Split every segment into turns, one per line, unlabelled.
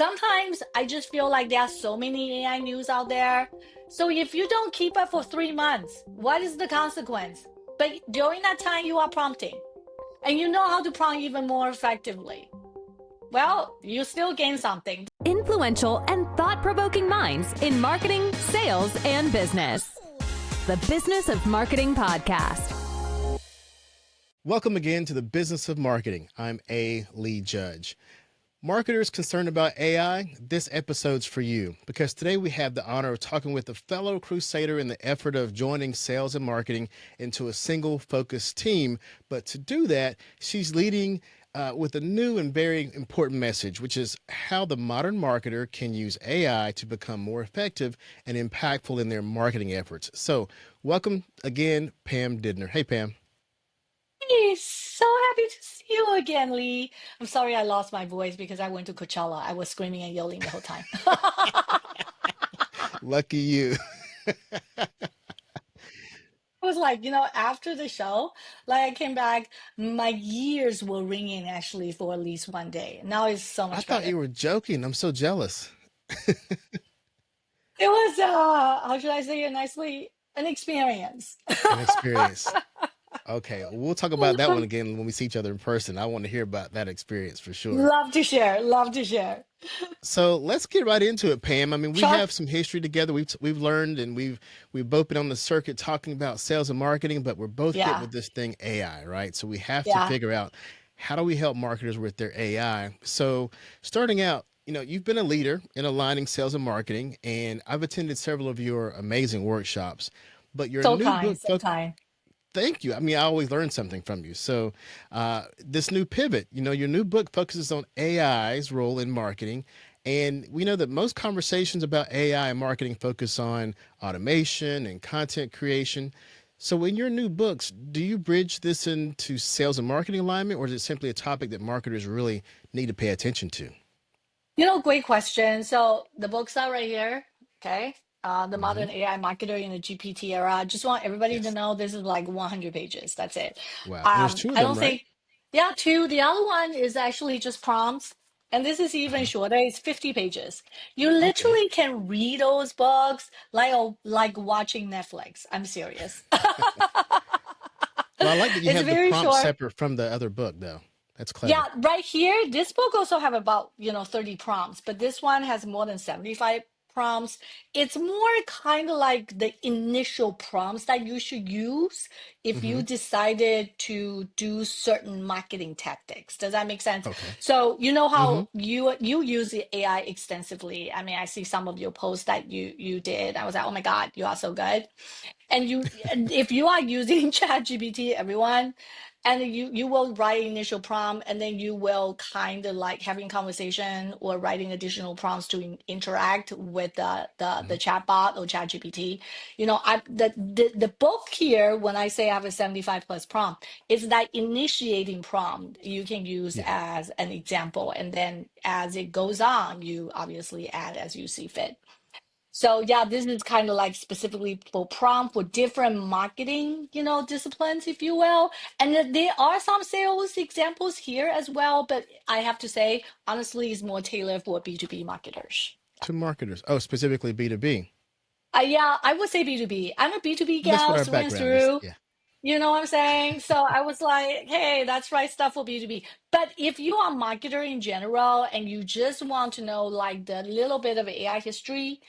sometimes I just feel like there are so many AI news out there. So if you don't keep up for 3 months, what is the consequence? But during that time, you are prompting and you know how to prompt even more effectively. Well, you still gain something.
Influential and thought-provoking minds in marketing, sales, and business. The Business of Marketing Podcast.
Welcome again to the Business of Marketing. I'm A. Lee Judge. Marketers concerned about AI, this episode's for you because today we have the honor of talking with a fellow crusader in the effort of joining sales and marketing into a single focused team. But to do that, she's leading with a new and very important message, which is how the modern marketer can use AI to become more effective and impactful in their marketing efforts. So welcome again, Pam Didner. Hey, Pam.
Hey, so happy to see you again, Lee. I'm sorry I lost my voice because I went to Coachella. I was screaming and yelling the whole time.
Lucky you.
It was like, after the show, like I came back, my ears were ringing actually for at least one day. Now it's so
I
much
thought
better.
you were joking. I'm so jealous.
It was, how should I say it nicely, an experience.
An experience. Okay, we'll talk about that one again when we see each other in person. I want to hear about that experience for sure.
Love to share, love to share.
So let's get right into it, Pam. I mean, we
Sure.
have some history together. We've learned and we've both been on the circuit talking about sales and marketing, but we're both getting
Yeah,
with this thing AI, right? So we have to
yeah.
figure out how do we help marketers with their AI. So starting out, you've been a leader in aligning sales and marketing, and I've attended several of your amazing workshops. But your
So
new
kind,
book
so kind.
Thank you. I mean, I always learn something from you. So, this new pivot, your new book focuses on AI's role in marketing. And we know that most conversations about AI and marketing focus on automation and content creation. So, in your new books, do you bridge this into sales and marketing alignment, or is it simply a topic that marketers really need to pay attention to?
Great question. So the books are right here. Okay. The
Hmm.
modern AI marketer in the GPT era. I just want everybody to
Yes.
know this is like 100 pages. That's it.
Wow. And there's two of
I
them,
don't
right?
think, yeah, two. The other one is actually just prompts. And this is even
Uh-huh.
shorter. It's 50 pages. You
Okay.
literally can read those books like watching Netflix. I'm serious.
Well, I like that you
It's
have the
very
prompt
short.
separate from the other book, though. That's
Yeah,
clever.
right here, this book also have about, 30 prompts, but this one has more than 75 prompts. It's more kind of like the initial prompts that you should use if
Hmm.
you decided to do certain marketing tactics. Does that make sense?
Okay.
So you know
Hmm.
how you use the AI extensively. I mean, I see some of your posts that you did. I was like, oh my God, you are so good. And if you are using ChatGPT, everyone, and you will write initial prompt, and then you will kind of like having conversation or writing additional prompts to interact with the chatbot or ChatGPT. The book here, when I say I have a 75 plus prompt, is that initiating prompt you can use
Yeah.
as an example, and then as it goes on, you obviously add as you see fit. So yeah, this is kind of like specifically for prompt for different marketing, disciplines, if you will. And there are some sales examples here as well, but I have to say, honestly, it's more tailored for B2B marketers.
To marketers. Oh, specifically B2B.
Yeah, I would say B2B. I'm a B2B
That's
gal
what our
through and
background is.
through.
Yeah.
You know what I'm saying? So I was like, hey, that's right stuff for B2B. But if you are a marketer in general and you just want to know like the little bit of AI history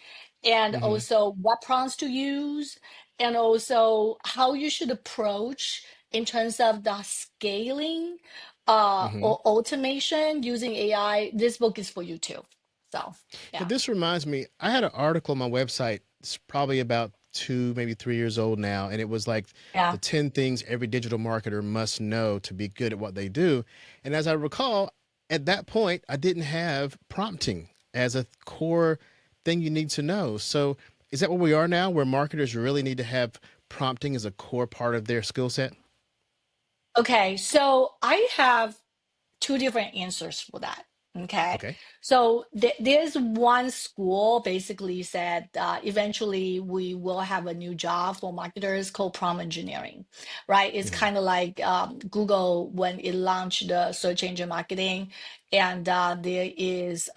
and
Hmm.
also what prompts to use and also how you should approach in terms of the scaling
Hmm.
or automation using AI, this book is for you too. So
Yeah,
yeah.
this reminds me, I had an article on my website. It's probably about 2, maybe 3 years old now. And it was like the
Yeah.
10 things every digital marketer must know to be good at what they do. And as I recall, at that point, I didn't have prompting as a core thing you need to know. So is that where we are now, where marketers really need to have prompting as a core part of their skill set?
Okay, so I have two different answers for that. Okay.
Okay.
So there's one school basically said eventually we will have a new job for marketers called prompt engineering, right? It's
Hmm.
kind of like Google when it launched the search engine marketing. and there is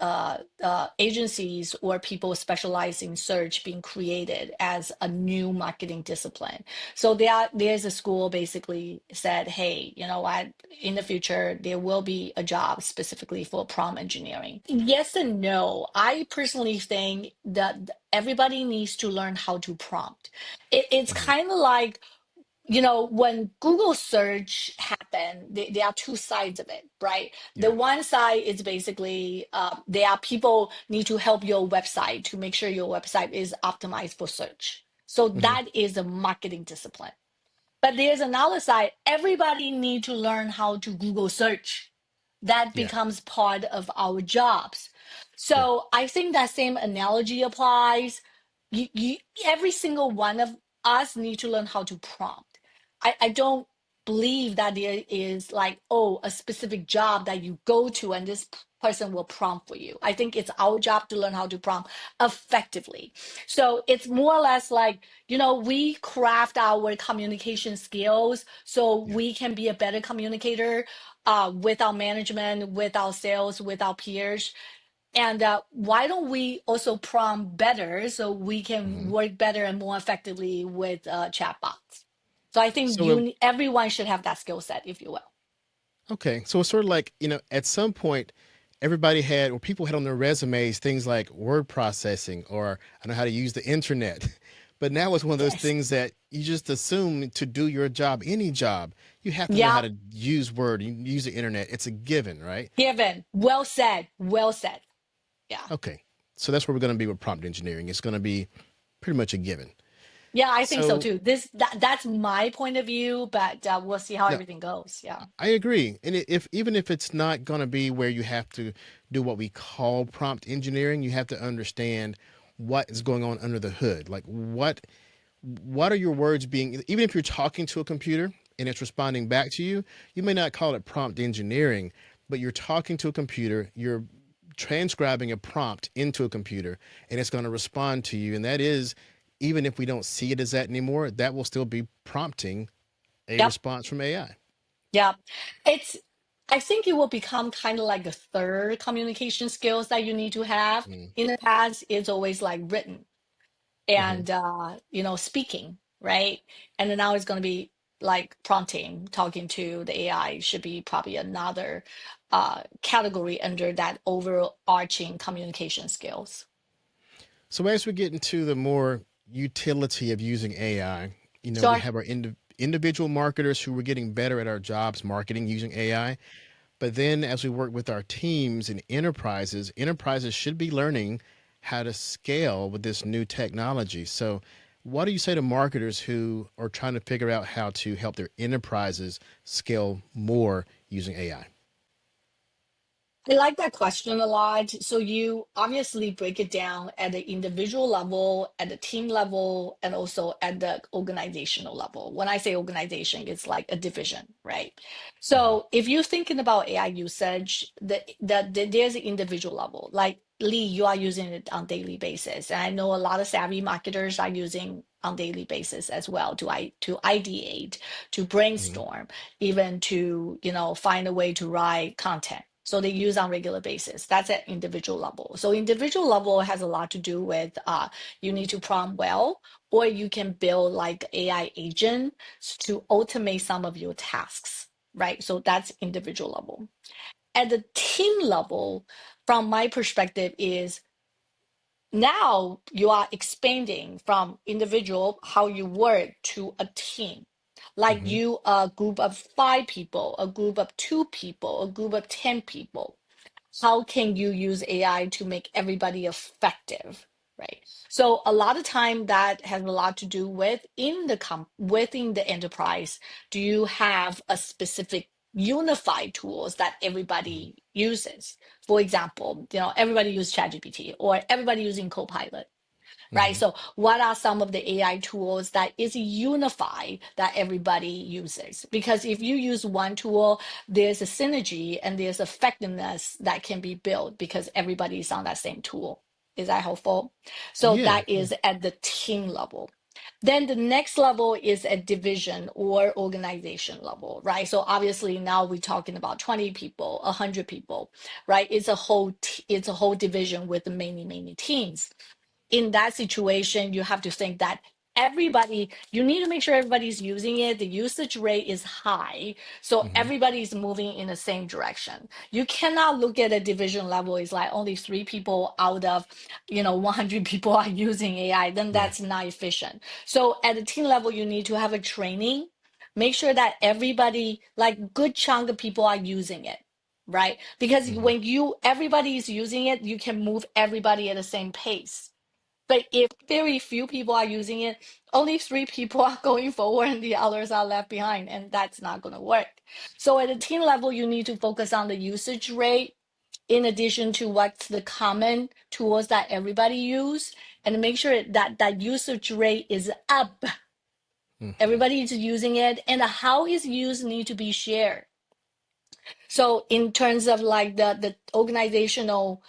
agencies or people specializing in search being created as a new marketing discipline. So there's a school basically said, hey, you know what, in the future there will be a job specifically for prompt engineering. Yes and no. I personally think that everybody needs to learn how to prompt. It's
Hmm.
kind of like, you know, when Google search happened, there are two sides of it, right? The
Yeah.
one side is basically there are people need to help your website to make sure your website is optimized for search. So
Hmm.
that is a marketing discipline. But there's another side. Everybody need to learn how to Google search. That
Yeah.
becomes part of our jobs.
Yeah.
So I think that same analogy applies. You, every single one of us need to learn how to prompt. I don't believe that there is like, oh, a specific job that you go to and this person will prompt for you. I think it's our job to learn how to prompt effectively. So it's more or less like, you know, we craft our communication skills so
Yeah.
we can be a better communicator with our management, with our sales, with our peers. And why don't we also prompt better so we can
Hmm.
work better and more effectively with chatbots? So I think
So,
everyone should have that skill set, if you will.
okay. So it's sort of like, at some point, everybody had, or people had on their resumes, things like word processing, or I know how to use the internet. But now it's one of those
Yes.
things that you just assume to do your job, any job, you have to know how
Yeah.
to use Word, you use the internet. It's a given, right?
Given. Well said. Well said. Yeah.
Okay. So that's where we're going to be with prompt engineering. It's going to be pretty much a given.
Yeah, I think so
So
too. That's my point of view, but we'll see how
no,
everything goes. Yeah.
I agree. And if even if it's not going to be where you have to do what we call prompt engineering, you have to understand what is going on under the hood. Like what are your words being, even if you're talking to a computer and it's responding back to you, you may not call it prompt engineering, but you're talking to a computer, you're transcribing a prompt into a computer, and it's going to respond to you. And that is, even if we don't see it as that anymore, that will still be prompting a
Yep.
response from AI.
Yep. It's I think it will become kind of like a third communication skills that you need to have.
Mm.
In the past, it's always like written
Hmm.
and you know, speaking, right? And then now it's going to be like prompting, talking to the AI should be probably another category under that overarching communication skills.
So as we get into the more utility of using AI, we
Sure.
have our individual marketers who are getting better at our jobs marketing using AI. But then as we work with our teams and enterprises should be learning how to scale with this new technology. So what do you say to marketers who are trying to figure out how to help their enterprises scale more using AI?
I like that question a lot. So you obviously break it down at the individual level, at the team level, and also at the organizational level. When I say organization, it's like a division, right?
Hmm.
So if you're thinking about AI usage, there's an individual level. Like Lee, you are using it on daily basis, and I know a lot of savvy marketers are using on daily basis as well to ideate, to
Hmm.
brainstorm, even to, you know, find a way to write content. So they use on regular basis. That's at individual level. So individual level has a lot to do with you need to prompt well, or you can build like AI agent to automate some of your tasks, right? So that's individual level. At the team level, from my perspective, is now you are expanding from individual how you work to a team, like
Hmm.
you a group of 5 people, a group of 2 people, a group of 10 people. How can you use AI to make everybody effective, right? So a lot of time that has a lot to do with within the enterprise. Do you have a specific unified tools that
Hmm.
everybody uses? For example, you know, everybody uses ChatGPT or everybody using Copilot, right?
Hmm.
So what are some of the AI tools that is unified that everybody uses? Because if you use one tool, there's a synergy and there's effectiveness that can be built because everybody is on that same tool. Is that helpful? So
Yeah.
that is at the team level. Then the next level is a division or organization level, right? So obviously now we're talking about 20 people, 100 people, right? It's a whole division with many, many teams. In that situation, you have to think that you need to make sure everybody's using it. The usage rate is high. So
Hmm.
everybody's moving in the same direction. You cannot look at a division level. It's like only 3 people out of, 100 people are using AI. Then
Yeah.
that's not efficient. So at the team level, you need to have a training. Make sure that everybody, like good chunk of people are using it, right? Because
Hmm.
when everybody is using it, you can move everybody at the same pace. But if very few people are using it, only 3 people are going forward and the others are left behind, and that's not going to work. So at the team level, you need to focus on the usage rate in addition to what's the common tools that everybody use, and make sure that that usage rate is up.
Hmm.
Everybody is using it, and how it's used need to be shared. So in terms of like the organizational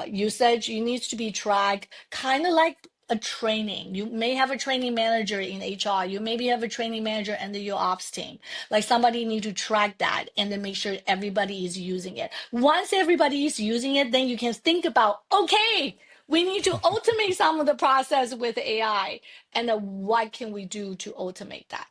usage, it needs to be tracked, kind of like a training. You may have a training manager in HR. You maybe have a training manager under your ops team. Like somebody need to track that and then make sure everybody is using it. Once everybody is using it, then you can think about, okay, we need to automate some of the process with AI. And what can we do to automate that?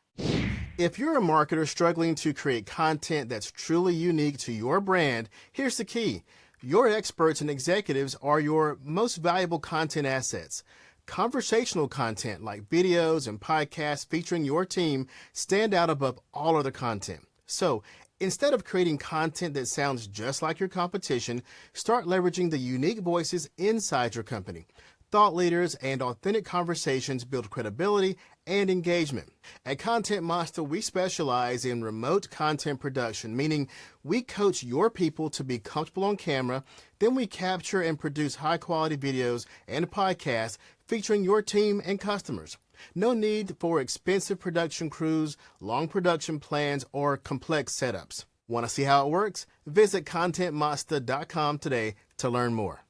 If you're a marketer struggling to create content that's truly unique to your brand, here's the key. Your experts and executives are your most valuable content assets. Conversational content like videos and podcasts featuring your team stand out above all other content. So, instead of creating content that sounds just like your competition, start leveraging the unique voices inside your company. Thought leaders and authentic conversations build credibility and engagement. At Content Monster, we specialize in remote content production, meaning we coach your people to be comfortable on camera, then we capture and produce high quality videos and podcasts featuring your team and customers. No need for expensive production crews, long production plans, or complex setups. Want to see how it works? Visit contentmonster.com today to learn more.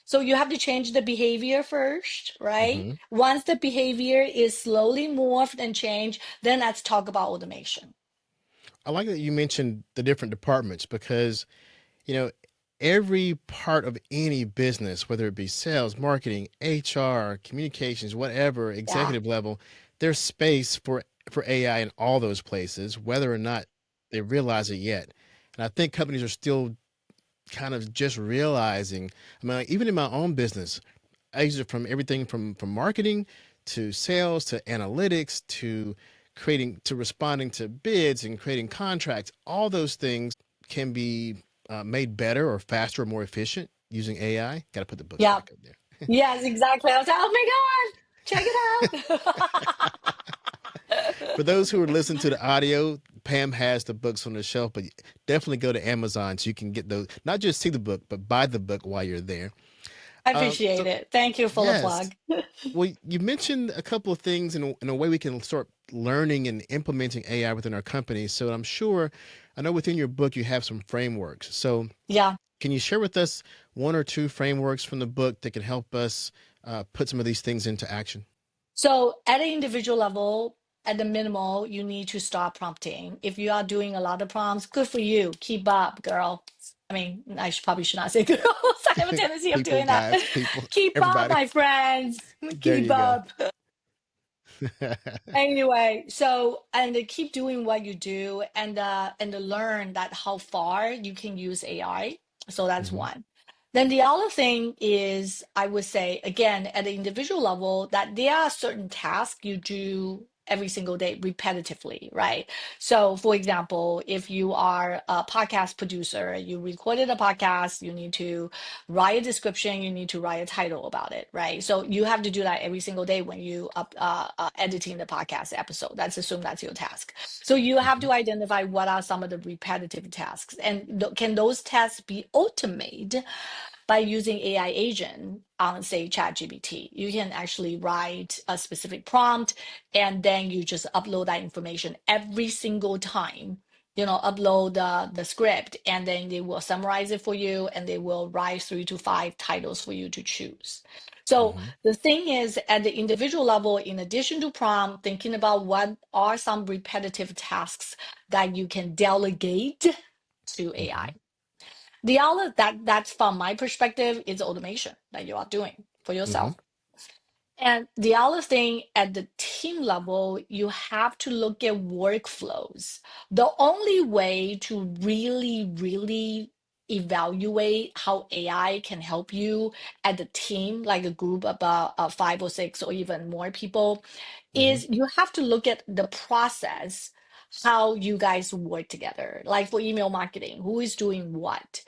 So you have to change the behavior first, right?
Mm-hmm.
Once the behavior is slowly morphed and changed, then let's talk about automation.
I like that you mentioned the different departments because, you know, every part of any business, whether it be sales, marketing, HR, communications, whatever,
Yeah.
executive level, there's space for AI in all those places, whether or not they realize it yet. And I think companies are still kind of just realizing. I mean, like, even in my own business, I use it from everything from marketing to sales to analytics to creating to responding to bids and creating contracts. All those things can be made better or faster or more efficient using AI. Got to put the books
Yeah.
back up there.
Yes, exactly. I was like, oh my God, check it
For
out.
those who are listening to the audio, Pam has the books on the shelf, but definitely go to Amazon so you can get those. Not just see the book, but buy the book while you're there.
I appreciate
So
it. Thank you for the
yes,
plug.
well, you mentioned a couple of things in a way we can start learning and implementing AI within our company. So I'm sure, I know within your book you have some frameworks. So
Yeah.
can you share with us one or two frameworks from the book that can help us put some of these things into action?
So at an individual level, at the minimal, you need to start prompting. If you are doing a lot of prompts, good for you. Keep up, girl. I mean, probably should not say girls. I have a tendency of
People,
doing that.
guys, people,
Keep up,
everybody.
my friends.
There
Keep
you go.
up. Anyway, so and keep doing what you do and learn that how far you can use AI. So that's
Hmm.
one. Then the other thing is, I would say again at the individual level that there are certain tasks you do every single day repetitively, right? So for example, if you are a podcast producer, you recorded a podcast, you need to write a description, you need to write a title about it, right? So you have to do that every single day when you editing the podcast episode. Let's assume that's your task. So you have
Hmm.
to identify what are some of the repetitive tasks, and can those tasks be automated by using AI agent on, say, ChatGPT. You can actually write a specific prompt, and then you just upload that information every single time upload the script, and then they will summarize it for you, and they will write 3 to 5 titles for you to choose. So
Mm-hmm.
the thing is, at the individual level, in addition to prompt, thinking about what are some repetitive tasks that you can delegate to
Mm-hmm.
AI. The other that's from my perspective is automation that you are doing for
Mm-hmm.
yourself. And the other thing, at the team level, you have to look at workflows. The only way to really, really evaluate how AI can help you at the team, like a group about 5 or 6 or even more people,
Mm-hmm.
is you have to look at the process, how you guys work together. Like for email marketing, who is doing what?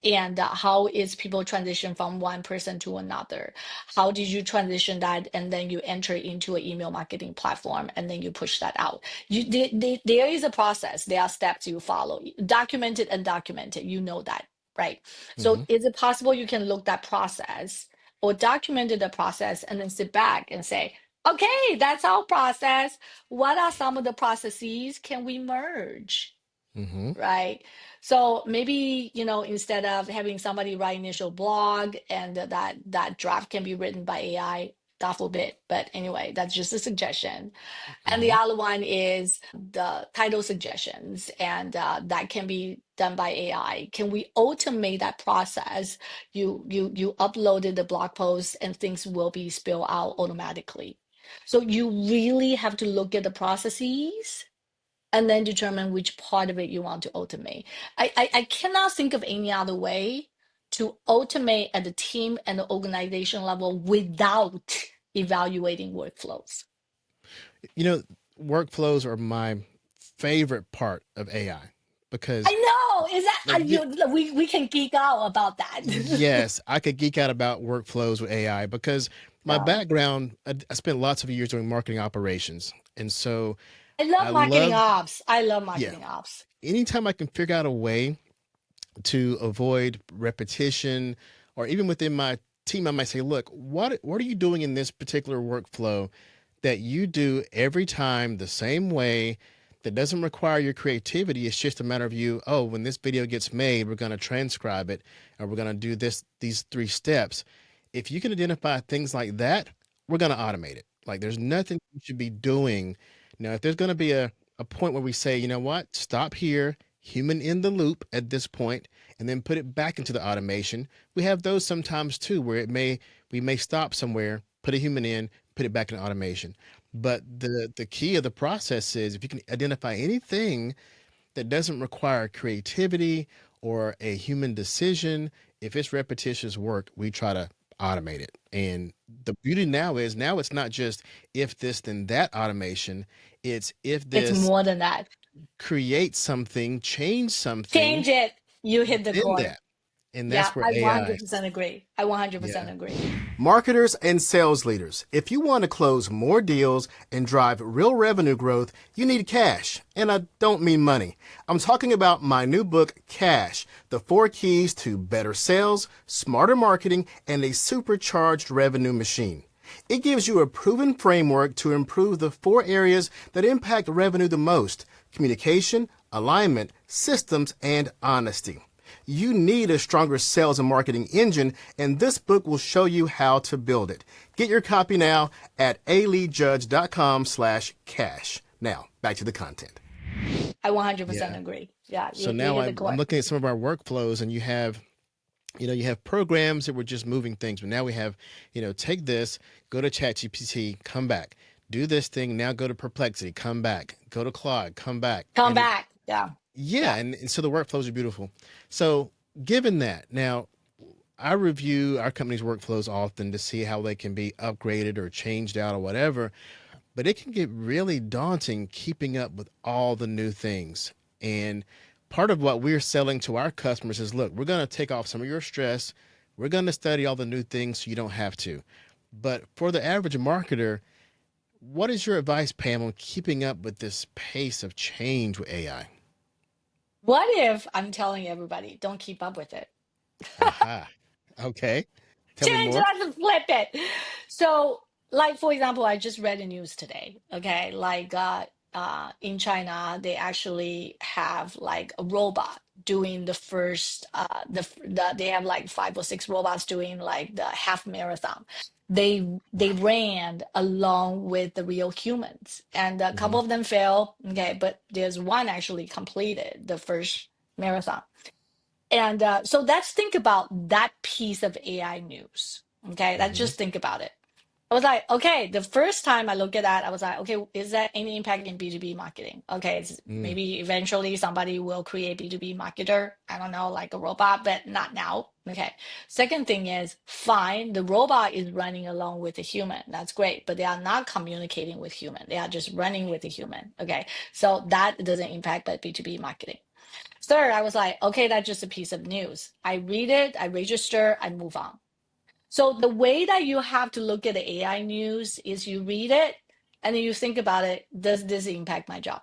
And how is people transition from one person to another? How did you transition that, and then you enter into an email marketing platform, and then you push that out? There is a process. There are steps you follow, documented and undocumented. You know that, right? So
Mm-hmm.
is it possible you can look that process or documented the process and then sit back and say, okay, that's our process. What are some of the processes can we merge?
Mm-hmm.
Right. So maybe, instead of having somebody write initial blog, and that draft can be written by AI, God forbid. But anyway, that's just a suggestion. And the
Mm-hmm.
other one is the title suggestions, and that can be done by AI. Can we automate that process? You uploaded the blog post, and things will be spilled out automatically. So you really have to look at the processes and then determine which part of it you want to automate. I cannot think of any other way to automate at the team and the organization level without evaluating workflows.
You know, workflows are my favorite part of AI
I
because,
know. Is that
like,
we can geek out about that?
yes, I could geek out about workflows with AI because my
Yeah.
background, I spent lots of years doing marketing operations. And so
I love
I
marketing
love,
ops. I love
yeah,
marketing ops.
anytime I can figure out a way to avoid repetition, or even within my team, I might say, look, what are you doing in this particular workflow that you do every time the same way, that doesn't require your creativity? It's just a matter of you, oh, when this video gets made, we're going to transcribe it, and we're going to do these 3 steps. If you can identify things like that, we're going to automate it. Like, there's nothing you should be doing. Now, if there's going to be a point where we say, you know what, stop here, human in the loop at this point, and then put it back into the automation. We have those sometimes too, where we may stop somewhere, put a human in, put it back in automation. But the key of the process is, if you can identify anything that doesn't require creativity or a human decision, if it's repetitious work, we try to automate it. And the beauty now is, now it's not just if this then that automation, it's if
It's
this,
more than that.
create something, change something,
Change it. You hit the
then
chord.
that. And
Yeah,
that's where
I
AI,
100% agree. I 100%
yeah.
agree.
Marketers and sales leaders, if you want to close more deals and drive real revenue growth, you need cash. And I don't mean money. I'm talking about my new book, Cash, The 4 Keys to Better Sales, Smarter Marketing, and a Supercharged Revenue Machine. It gives you a proven framework to improve the 4 areas that impact revenue the most: communication, alignment, systems, and honesty. You need a stronger sales and marketing engine, and this book will show you how to build it. Get your copy now at aleejudge.com/cash. Now, back to the content.
I 100%
Yeah.
agree. Yeah,
So
you
now
hit the
I'm
chord.
looking at some of our workflows, and you have programs that were just moving things, but now we have, take this, go to ChatGPT, come back, do this thing, now go to Perplexity, come back, go to Claude, come back.
Come
And
back. Yeah.
yeah,
Yeah.
and so the workflows are beautiful. So given that, now I review our company's workflows often to see how they can be upgraded or changed out or whatever, but it can get really daunting keeping up with all the new things. And part of what we're selling to our customers is, look, we're going to take off some of your stress. We're going to study all the new things so you don't have to. But for the average marketer, what is your advice, Pam, on keeping up with this pace of change with AI?
What if I'm telling everybody, don't keep up with it?
Aha. Okay. Tell me
Change it,
more.
I just flip it. So, like, for example, I just read the news today. Okay. Like, in China, they actually have like a robot doing the first they have like 5 or 6 robots doing like the half marathon. They
Wow.
ran along with the real humans, and a
Hmm.
couple of them failed. Okay, but there's one actually completed the first marathon. And so let's think about that piece of AI news. Okay, let's
Hmm.
just think about it. I was like, okay, the first time I looked at that, I was like, okay, is that any impact in B2B marketing? Okay,
Mm.
maybe eventually somebody will create B2B marketer. I don't know, like a robot, but not now. Okay. Second thing is, fine, the robot is running along with the human. That's great, but they are not communicating with human. They are just running with the human. Okay. So that doesn't impact but B2B marketing. Third, I was like, okay, that's just a piece of news. I read it, I register, I move on. So the way that you have to look at the AI news is you read it and then you think about it. Does this impact my job?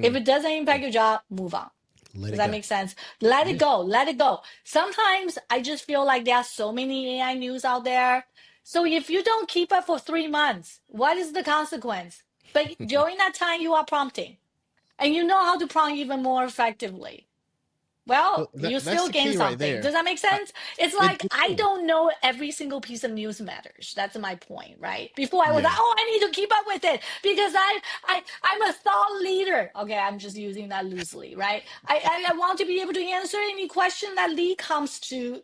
If
Mm.
it doesn't
Yeah.
impact your job, move on.
Let
Does
it
that
go.
make sense? Let it
Yeah.
go. Let it go. Sometimes I just feel like there are so many AI news out there. So if you don't keep up for 3 months, what is the consequence? But during that time, you are prompting and you know how to prompt even more effectively.
Well,
Well,
that
you
that's
still
the
gain
key right
something.
there.
Does that make
I,
sense? It's
it,
like
it
I
does.
don't know every single piece of news matters. That's my point, right? Before I was like,
Yeah.
oh, I need to keep up with it because I'm a thought leader. Okay, I'm just using that loosely, right? I want to be able to answer any question that Lee comes to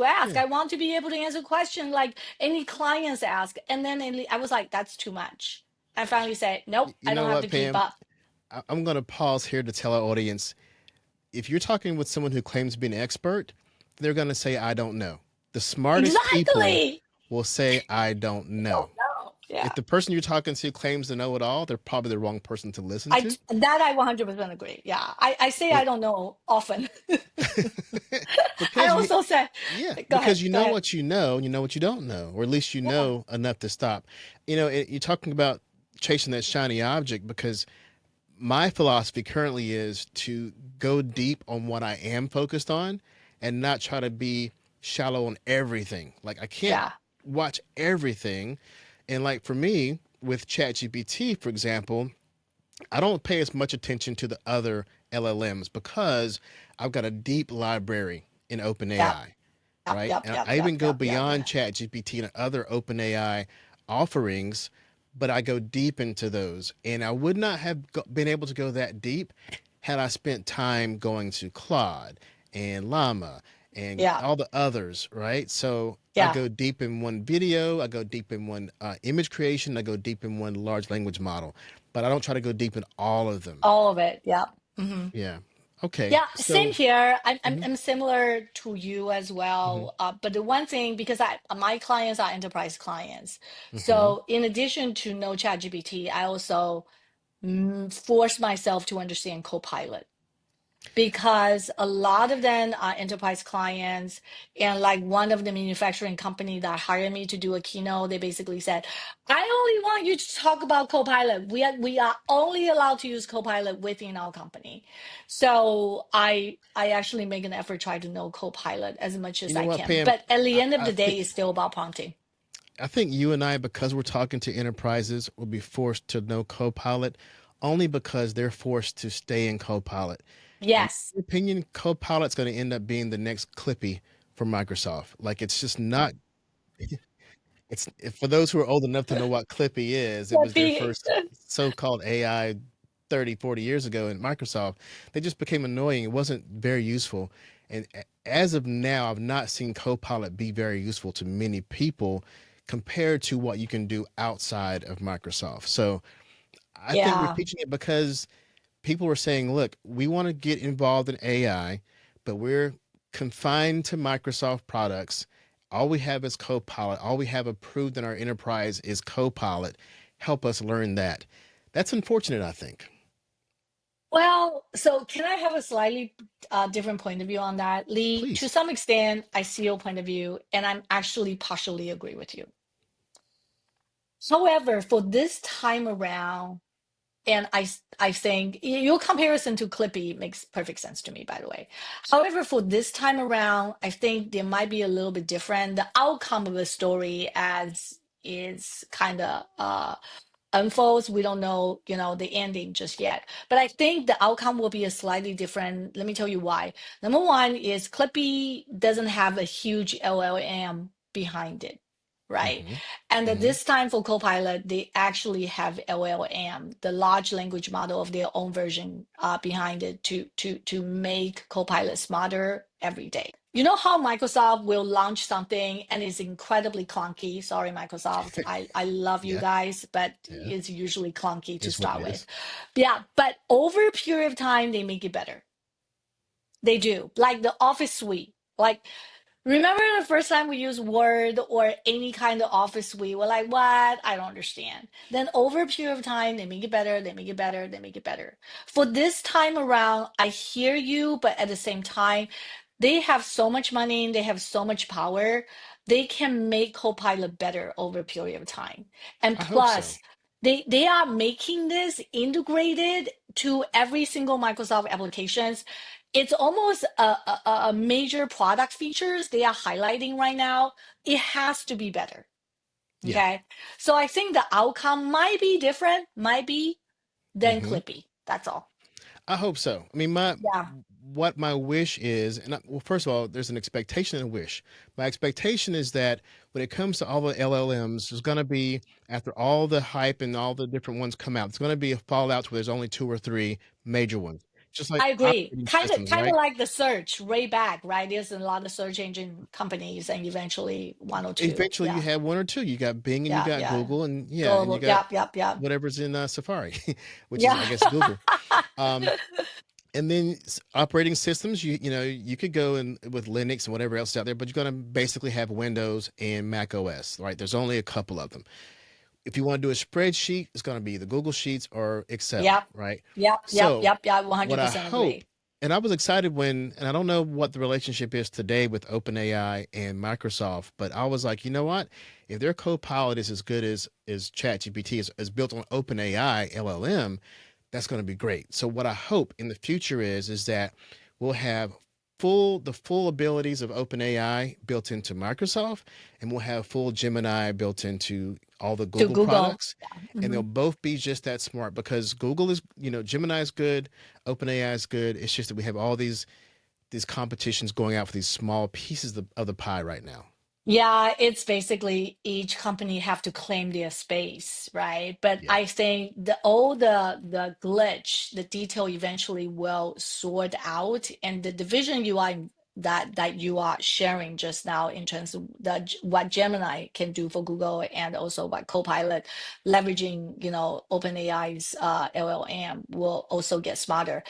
ask.
Yeah.
I want to be able to answer question like any clients ask. And then I was like, that's too much. I finally said, nope,
You
I
know
don't have
what,
to keep
Pam?
up.
I'm going to pause here to tell our audience, if you're talking with someone who claims to be an expert, they're going to say, I don't know. The smartest people
Exactly.
will say, I don't
I
know.
don't know.
If
Yeah.
the person you're talking to claims to know it all, they're probably the wrong person to listen to.
I 100% agree. Yeah. I say I
But
don't know often. I
because you,
also say,
yeah,
go ahead,
because you
go
know
ahead.
what you know, and you know what you don't know, or at least you
Yeah.
know enough to stop. You're talking about chasing that shiny object because my philosophy currently is to go deep on what I am focused on and not try to be shallow on everything. Like I can't
Yeah.
watch everything. And like for me with ChatGPT, for example, I don't pay as much attention to the other LLMs because I've got a deep library in
Yep.
OpenAI,
Yep.
right?
Yep.
And
Yep.
I
Yep.
even go
Yep. Yep.
beyond ChatGPT and other OpenAI offerings, but I go deep into those. And I would not have been able to go that deep had I spent time going to Claude and Llama and
Yeah.
all the others, right? So I
Yeah.
go deep in one video, I go deep in one image creation, I go deep in one large language model, but I don't try to go deep in all of them.
All of it. Yeah. Hmm.
Yeah. Okay.
Yeah, same
So,
here.
mhm,
I'm similar to you as
mhm,
well. But the one thing, because my clients are enterprise clients,
mhm.
so in addition to no ChatGPT, I also force myself to understand Copilot because a lot of them are enterprise clients. And like one of the manufacturing company that hired me to do a keynote, they basically said, I only want you to talk about Copilot. We are only allowed to use Copilot within our company. So I actually make an effort try to know Copilot as much
You
as
know
I
what,
can.
Pam?
But at the
I,
end of
I
the day,
think
it's still about prompting.
I think you and I, because we're talking to enterprises, will be forced to know Copilot only because they're forced to stay in Copilot. In
Yes.
my opinion, Copilot's going to end up being the next Clippy for Microsoft. Like it's just not. It's for those who are old enough to know what Clippy is. It was their
Be-
first so-called AI 30, 40 years ago in Microsoft. They just became annoying. It wasn't very useful. And as of now, I've not seen Copilot be very useful to many people compared to what you can do outside of Microsoft. So I think we're
Yeah.
teaching it because people were saying, look, we want to get involved in AI, but we're confined to Microsoft products. All we have is Copilot. All we have approved in our enterprise is Copilot. Help us learn that. That's unfortunate, I think.
Well, so can I have a slightly different point of view on that, Lee? To
Please.
some extent, I see your point of view, and I'm actually partially agree with you. However, for this time around, and I think your comparison to Clippy makes perfect sense to me, by the way. However, for this time around, I think there might be a little bit different. The outcome of the story as is kind of unfolds. We don't know, the ending just yet. But I think the outcome will be a slightly different. Let me tell you why. Number one is Clippy doesn't have a huge LLM behind it, right?
Mm-hmm.
And at
Mm-hmm.
this time for Copilot, they actually have LLM, the large language model of their own version behind it to make Copilot smarter every day. You know how Microsoft will launch something and it's incredibly clunky. Sorry, Microsoft. I love you
Yeah.
guys, but
Yeah.
it's usually clunky to
Is what
start
it
with.
is.
Yeah, but over a period of time, they make it better. They do. Like the Office suite. Like, remember the first time we used Word or any kind of Office suite? We're like, what? I don't understand. Then over a period of time, they make it better, they make it better, they make it better. For this time around, I hear you, but at the same time, they have so much money, they have so much power, they can make Copilot better over a period of time. And
I hope so.
plus, they are making this integrated to every single Microsoft applications. It's almost a major product features they are highlighting right now. It has to be better.
Yeah.
Okay. So I think the outcome might be different, might be than
Mm-hmm.
Clippy. That's all.
I hope so. I mean, my
Yeah.
what my wish is, and well, first of all, there's an expectation and a wish. My expectation is that when it comes to all the LLMs, there's going to be, after all the hype and all the different ones come out, it's going to be a fallout where there's only two or three major ones, just like
I agree.
operating
Kind of
systems,
kind of
right?
like the search way back, right? There's a lot of search engine companies and eventually one or two.
Eventually, you
Yeah.
have one or two. You got Bing and you
Yeah.
got
Yeah.
Google, and yeah, and you
Global.
got
Yep. Yep. Yep.
whatever's in Safari, which is,
Yeah.
I guess, Google. Um, and then operating systems, you could go in with Linux and whatever else is out there, but you're going to basically have Windows and Mac OS, right? There's only a couple of them. If you want to do a spreadsheet, it's going to be the Google Sheets or Excel,
Yep.
right?
Yep. Yep.
So
Yep. Yep.
what I
100%
hope,
agree.
and I was excited and I don't know what the relationship is today with OpenAI and Microsoft, but I was like, you know what? If their Copilot is as good as ChatGPT is built on OpenAI LLM, that's going to be great. So what I hope in the future is that we'll have the full abilities of OpenAI built into Microsoft, and we'll have full Gemini built into all the
To
Google
Google.
products,
Yeah.
and they'll
Mhm.
both be just that smart because Google is, Gemini is good, OpenAI is good. It's just that we have all these competitions going out for these small pieces of the pie right now.
Yeah, it's basically each company have to claim their space, right? But
Yeah.
I think the glitch, the detail eventually will sort out, and the division UI that you are sharing just now in terms of what Gemini can do for Google and also what Copilot leveraging, OpenAI's LLM will also get smarter.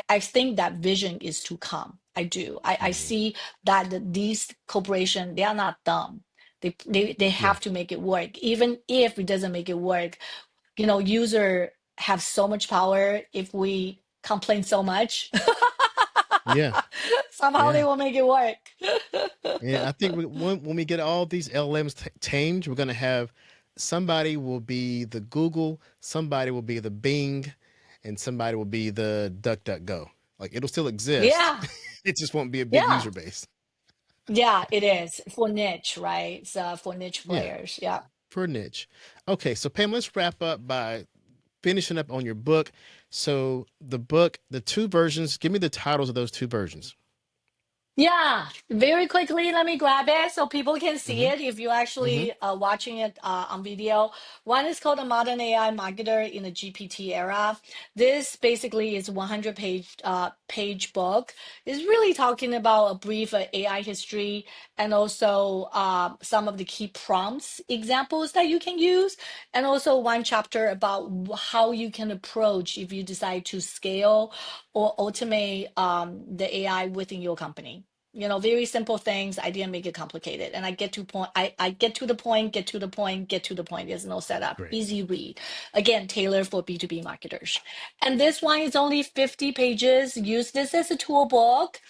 I think that vision is to come. I do. I
Hmm.
see that these corporations they are not dumb. They
Yeah.
have to make it work. Even if it doesn't make it work, user have so much power. If we complain so much,
Yeah.
somehow they
Yeah.
will make it work.
Yeah, I think when we get all these LLMs tamed, we're going to have somebody will be the Google, somebody will be the Bing, and somebody will be the DuckDuckGo. Like it'll still exist.
Yeah,
It just won't be a big
yeah,
user base.
yeah. It is for niche, right? It's for niche
Yeah,
players. Yeah.
for a niche. Okay, so Pam, let's wrap up by finishing up on your book. So the book, the two versions, give me the titles of those two versions.
Yeah, very quickly, let me grab it so people can see
Mm-hmm.
it if you're
Mm-hmm.
actually watching it on video. One is called A Modern AI Marketer in the GPT Era. This basically is 100 page book. It's really talking about a brief AI history and also some of the key prompts examples that you can use, and also one chapter about how you can approach if you decide to scale or automate the AI within your company. Very simple things. I didn't make it complicated. And I get to point, I get to the point, get to the point, get to the point. There's no setup.
Great.
Easy read. Again, tailored for B2B marketers. And this one is only 50 pages. Use this as a tool book.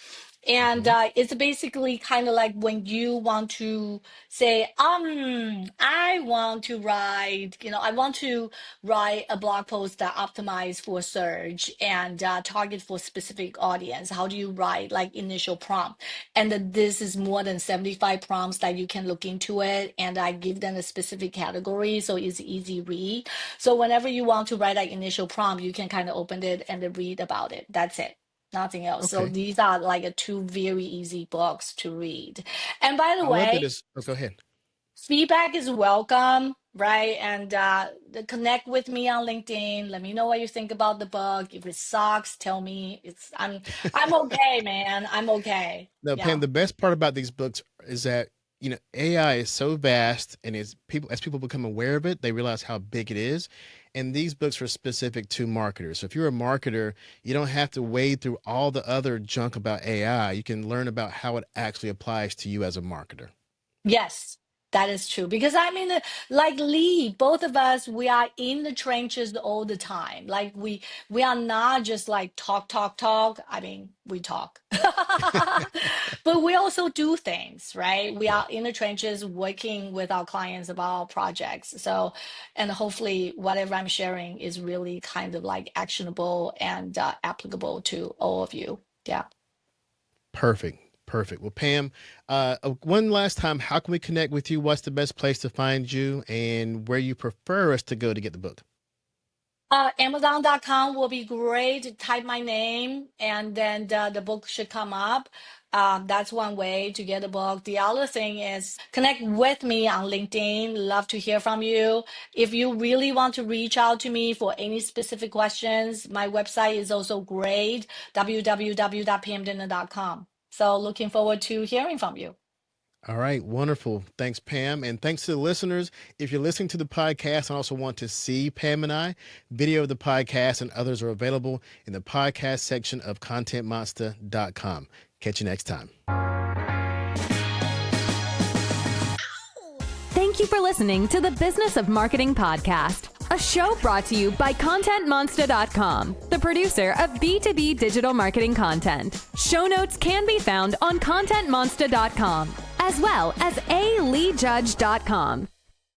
And it's basically kind of like when you want to say, I want to write, I want to write a blog post that optimize for search and target for specific audience. How do you write like initial prompt? And this is more than 75 prompts that you can look into it. And I give them a specific category, so it's easy read. So whenever you want to write that initial prompt, you can kind of open it and then read about it. That's it. Nothing else. So
Okay.
these are like two very easy books to read. And by the
I love that
way,
it's, oh, go ahead.
feedback is welcome, right? And connect with me on LinkedIn. Let me know what you think about the book. If it sucks, tell me. I'm okay, man. I'm okay.
No, Pam,
Yeah.
the best part about these books is that, AI is so vast, and as people become aware of it, they realize how big it is. And these books are specific to marketers. So if you're a marketer, you don't have to wade through all the other junk about AI. You can learn about how it actually applies to you as a marketer.
Yes, that is true. Because I mean, like Lee, both of us, we are in the trenches all the time. Like we are not just like talk. I mean, we talk, but we also do things, right? We are in the trenches working with our clients about our projects. So, and hopefully, whatever I'm sharing is really kind of like actionable and applicable to all of you. Yeah.
Perfect. Perfect. Well, Pam, one last time, how can we connect with you? What's the best place to find you, and where you prefer us to go to get the book?
Amazon.com will be great. Type my name and then the book should come up. That's one way to get the book. The other thing is connect with me on LinkedIn. Love to hear from you. If you really want to reach out to me for any specific questions, my website is also great, www.pamdidner.com. So looking forward to hearing from you.
All right, wonderful. Thanks, Pam. And thanks to the listeners. If you're listening to the podcast and also want to see Pam and I, video of the podcast and others are available in the podcast section of contentmonster.com. Catch you next time.
Thank you for listening to the Business of Marketing podcast, a show brought to you by ContentMonster.com, the producer of B2B digital marketing content. Show notes can be found on ContentMonster.com, as well as aleejudge.com.